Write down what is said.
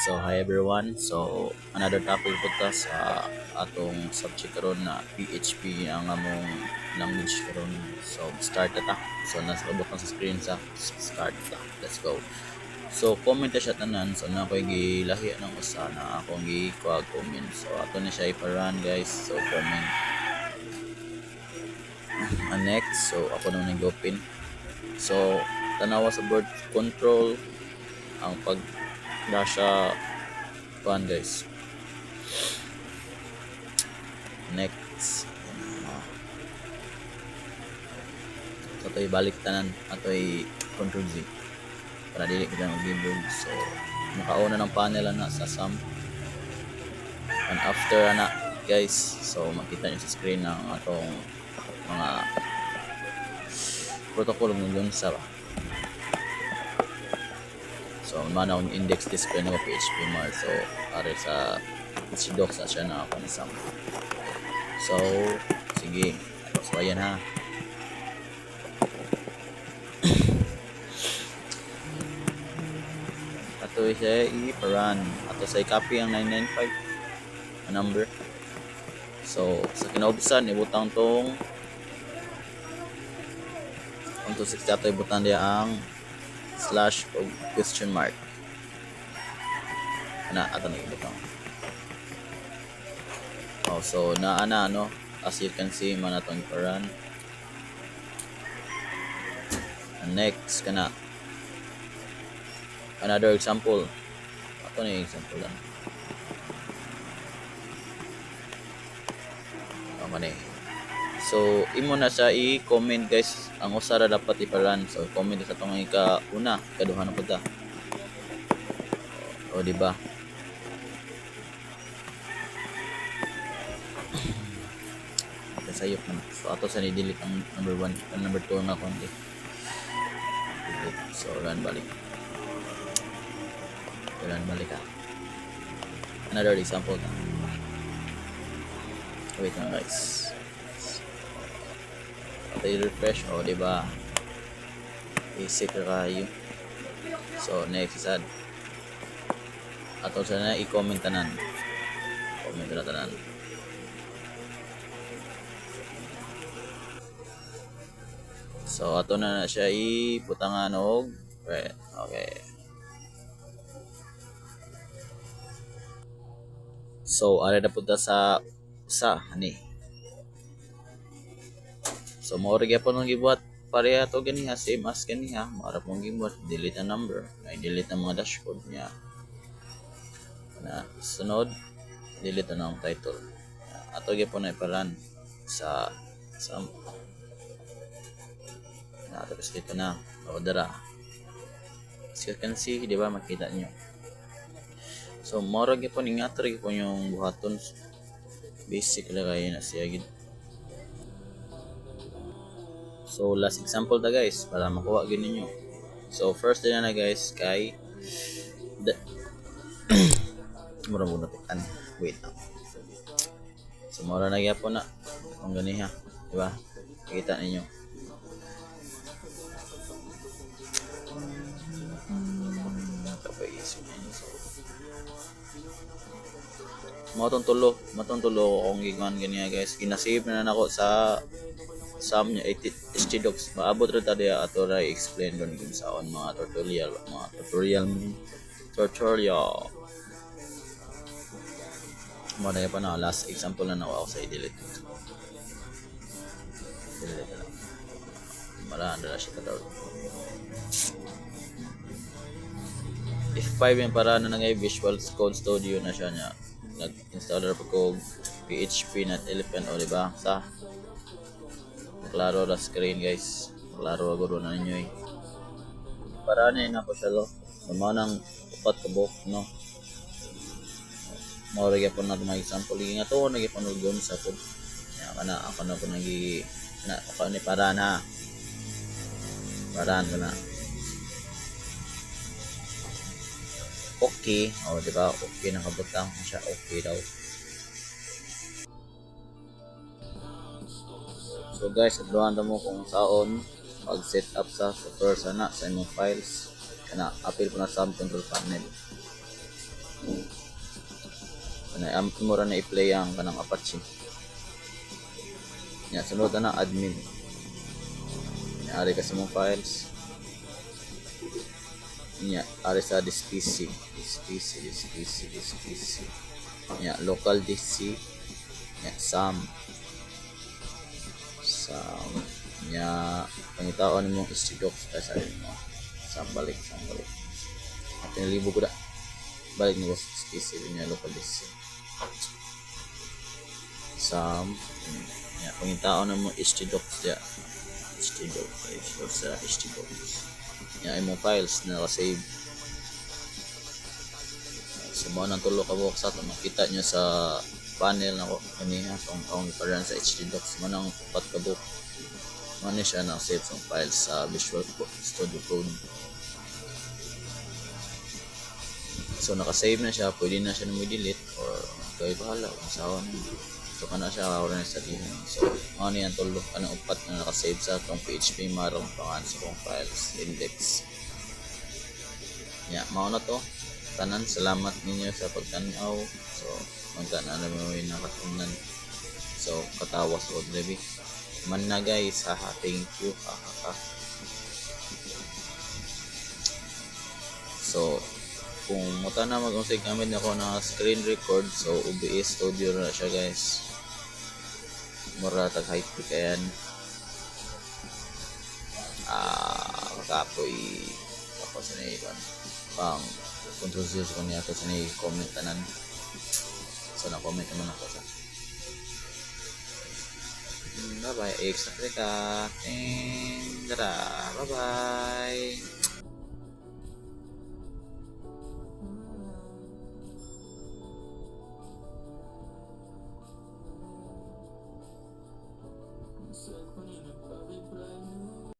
So hi everyone. So another topic po ta sa atong subject karon na PHP ang among language karon. So start na ta. So nasa kabot na sa screen sa start ta. Let's go. So comment na siya tanan. So na ko'y gilahi ng usa na akong gi-kuha comment. So ato na siya iparan guys. So comment. Next. So ako naman nag-open. So tanawa sa board control ang pag siya kuan guys. Next. So ito'y balik tanan. Ito'y control Z. Para dili kita mag-debug. So nakauna ng panel na sa sum. And after na guys. So makita nyo sa screen ng atong mga protocol ng Yunsa ba. So mana ang index display ng PHP mar. So para sa docs na siya na ako na sum. So sige. So ayan ha. Ato siya i-run. Ato sa i-copy ang 995 na number. So sa kinaubisan ibutang tong 126 ato ibutang dia ang slash o question mark. Ana ato na ibutang. Oh, so ana ano, as you can see man atong i-run. And next kana another example. Ato na yung example lang. Okay. So imo na siya i-comment guys ang usara dapat iparan. So comment sa tong ika-una, ika-duha na pud ta. O di ba? Sayop na. So ato sa ni-delete ang number 1 and number 2 na konti. So run balik. Run balik ka. Another example na. Wait lang guys. Ato i-refresh o di ba? Basic ra kayo. So next is add. Ato sa na i-comment tanan. Comment na tanan. So ato na siya iputangan og right. Okay. So ara na punta sa ani. So mao ra gyapon ang gibuhat pareha to ganiha same as ganiha. Mara pong gibuhat delete ang number, ay delete ang mga dashboard niya. Na sunod delete na ang title. Ato gyapon na iparan sa tapos dito na order. As you can see, di ba makita nyo. So mora gyapon ingat ra gyapon yung buhaton. Basic lang kayo na siya gid. So last example ta guys para makuha gid ninyo. So first din na guys kay mura muna tukan. Wait. So mora na gyapon na ang ganiha, di ba? Kita ninyo. Matong tulo akong gikan ganiya guys. Ginasave na nako sa sum niya htdocs. Maabot ra ta diya ato ra explain kun saon mga tutorial. Mo na pa na last example na ako sa i-delete. Delete na. Mara na siya ta. If 5 yan para na ngay Visual Code Studio na siya niya. Nag-installer pa ko PHP na Elephant o diba sa klaro ra screen guys, klaro agad na ninyo para na yun ako siya lo sama ng upat ka book no maurag po na mga example nga to nagipon og yun sa food kana ako na ko nagi na ako ni para na ko na okay o diba okay nakabutang siya okay daw. So guys, adluhan mo kung saon mag-set up sa software sana sa imong files kana apil po na sa control panel. mura na i-play ang kanang Apache. Nya sunod na admin. Nya ari kasi mong files. Nya ari sa disk PC. Nya local DC. Nya SAM. Nya pangitaon mo HTDocs sa mo. SAM balik. At pinalibo ko da. Balik ni disk PC nya local DC. SAM. Nya pangitaon mo HTDocs ya. HTDocs. Nya imong files na naka-save. So mo nang tulo ka buok sa ato makita nyo sa panel na ko kaniya kung iparan sa HTDocs mo nang 4 ka buok. Ano siya naka-save sa files sa Visual Studio Code. So naka-save na siya, pwede na siya na delete or kayo bahala kung saan na. So kana siya oras na sa dihin. So ano yan tulo kanang upat na naka-save sa tong PHP marong pangan sa kong files index. Mao na to. Tanan salamat ninyo sa pagtan-aw. So magkana na mo nakatunan. So katawa sa Odlevi. Man na guys, thank you. So kung muta na mag-unsay gamit ako na screen record, so OBS Studio na siya guys. Mura tag high tech ayan. Makapoy tapos na iban pang control Z ko niya to sa comment tanan. So na comment naman ako sa bye bye, X Africa and bye bye.